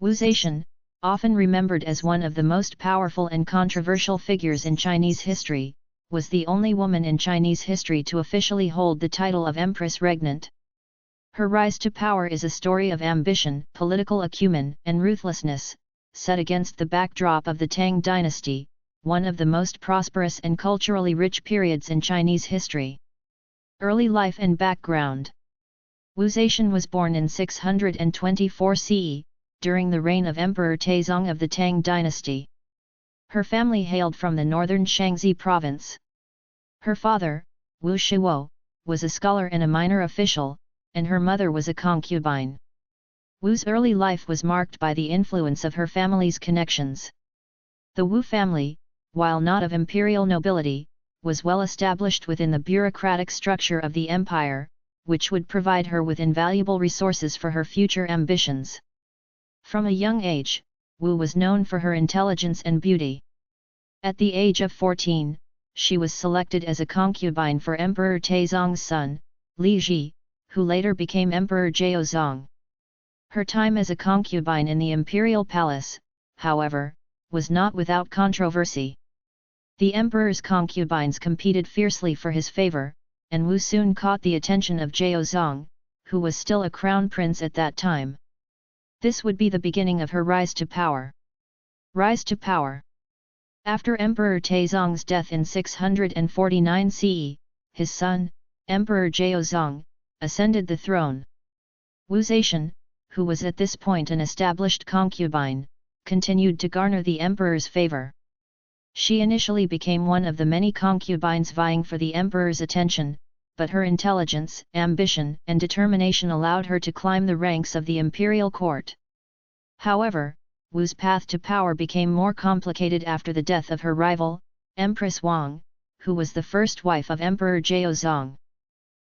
Wu Zetian, often remembered as one of the most powerful and controversial figures in Chinese history, was the only woman in Chinese history to officially hold the title of Empress Regnant. Her rise to power is a story of ambition, political acumen, and ruthlessness, set against the backdrop of the Tang dynasty, one of the most prosperous and culturally rich periods in Chinese history. Early life and background. Wu Zetian was born in 624 CE, during the reign of Emperor Taizong of the Tang dynasty. Her family hailed from the northern Shaanxi province. Her father, Wu Shiwo, was a scholar and a minor official, and her mother was a concubine. Wu's early life was marked by the influence of her family's connections. The Wu family, while not of imperial nobility, was well established within the bureaucratic structure of the empire, which would provide her with invaluable resources for her future ambitions. From a young age, Wu was known for her intelligence and beauty. At the age of 14, she was selected as a concubine for Emperor Taizong's son, Li Ji, who later became Emperor Jiaozong. Her time as a concubine in the imperial palace, however, was not without controversy. The emperor's concubines competed fiercely for his favor, and Wu soon caught the attention of Jiaozong, who was still a crown prince at that time. This would be the beginning of her rise to power. Rise to power. After Emperor Taizong's death in 649 CE, his son, Emperor Jiaozong, ascended the throne. Wu Zetian, who was at this point an established concubine, continued to garner the emperor's favor. She initially became one of the many concubines vying for the emperor's attention, but her intelligence, ambition, and determination allowed her to climb the ranks of the imperial court. However, Wu's path to power became more complicated after the death of her rival, Empress Wang, who was the first wife of Emperor Jiaozong.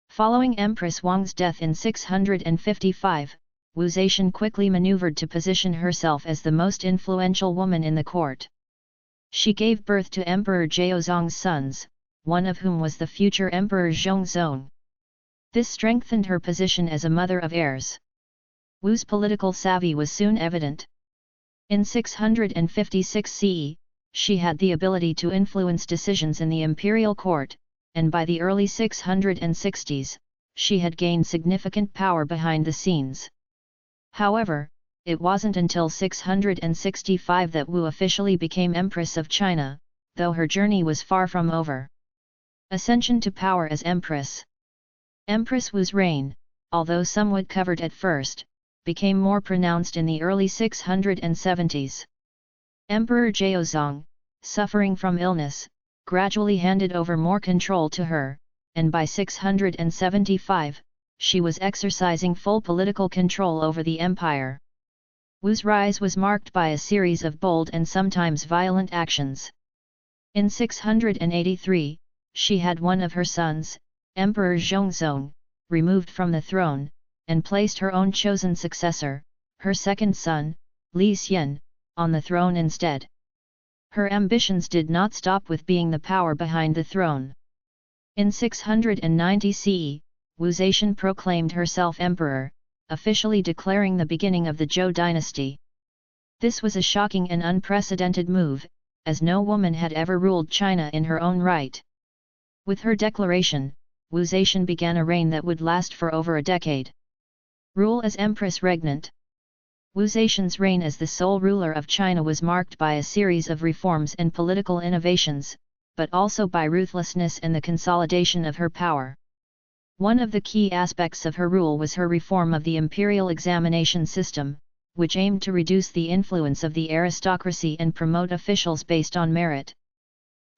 Following Empress Wang's death in 655, Wu Zetian quickly maneuvered to position herself as the most influential woman in the court. She gave birth to Emperor Jiaozong's sons, one of whom was the future Emperor Zhongzong. This strengthened her position as a mother of heirs. Wu's political savvy was soon evident. In 656 CE, she had the ability to influence decisions in the imperial court, and by the early 660s, she had gained significant power behind the scenes. However, it wasn't until 665 that Wu officially became Empress of China, though her journey was far from over. Ascension to power as Empress. Empress Wu's reign, although somewhat covered at first, became more pronounced in the early 670s. Emperor Jiaozong, suffering from illness, gradually handed over more control to her, and by 675, she was exercising full political control over the empire. Wu's rise was marked by a series of bold and sometimes violent actions. In 683, she had one of her sons, Emperor Zhongzong, removed from the throne, and placed her own chosen successor, her second son, Li Xian, on the throne instead. Her ambitions did not stop with being the power behind the throne. In 690 CE, Wu Zetian proclaimed herself emperor, officially declaring the beginning of the Zhou dynasty. This was a shocking and unprecedented move, as no woman had ever ruled China in her own right. With her declaration, Wu Zetian began a reign that would last for over a decade. Rule as Empress Regnant. Wu Zetian's reign as the sole ruler of China was marked by a series of reforms and political innovations, but also by ruthlessness and the consolidation of her power. One of the key aspects of her rule was her reform of the imperial examination system, which aimed to reduce the influence of the aristocracy and promote officials based on merit.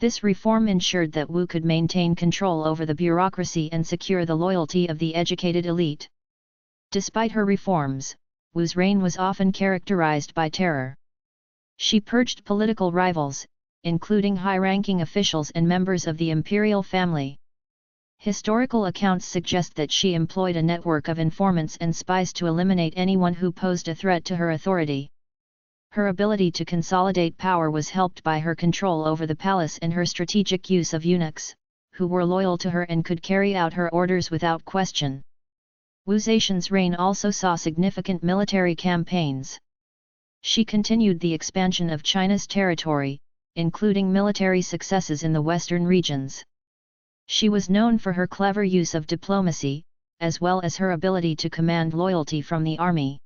This reform ensured that Wu could maintain control over the bureaucracy and secure the loyalty of the educated elite. Despite her reforms, Wu's reign was often characterized by terror. She purged political rivals, including high-ranking officials and members of the imperial family. Historical accounts suggest that she employed a network of informants and spies to eliminate anyone who posed a threat to her authority. Her ability to consolidate power was helped by her control over the palace and her strategic use of eunuchs, who were loyal to her and could carry out her orders without question. Wu Zetian's reign also saw significant military campaigns. She continued the expansion of China's territory, including military successes in the western regions. She was known for her clever use of diplomacy, as well as her ability to command loyalty from the army.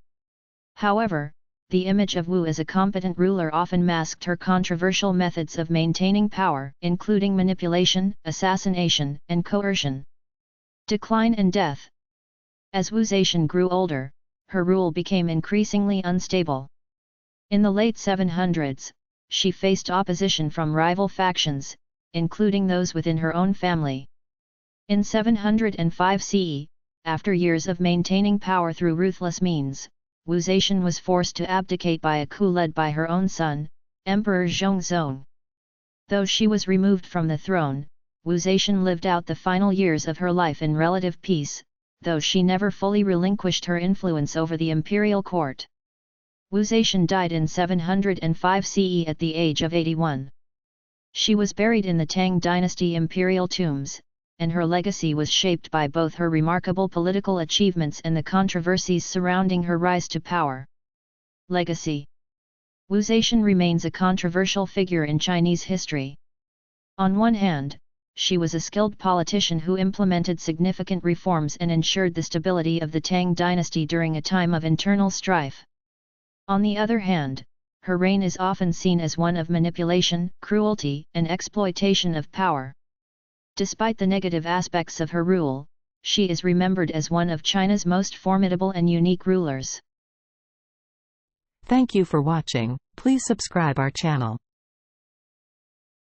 However, the image of Wu as a competent ruler often masked her controversial methods of maintaining power, including manipulation, assassination, and coercion. Decline and death. As Wu Zetian grew older, her rule became increasingly unstable. In the late 700s, she faced opposition from rival factions, including those within her own family. In 705 CE, after years of maintaining power through ruthless means, Wu Zetian was forced to abdicate by a coup led by her own son, Emperor Zhongzong. Though she was removed from the throne, Wu Zetian lived out the final years of her life in relative peace, though she never fully relinquished her influence over the imperial court. Wu Zetian died in 705 CE at the age of 81. She was buried in the Tang dynasty imperial tombs, and her legacy was shaped by both her remarkable political achievements and the controversies surrounding her rise to power. Legacy. Wu Zetian remains a controversial figure in Chinese history. On one hand, she was a skilled politician who implemented significant reforms and ensured the stability of the Tang dynasty during a time of internal strife. On the other hand, her reign is often seen as one of manipulation, cruelty, and exploitation of power. Despite the negative aspects of her rule, she is remembered as one of China's most formidable and unique rulers. Thank you for watching. Please subscribe our channel.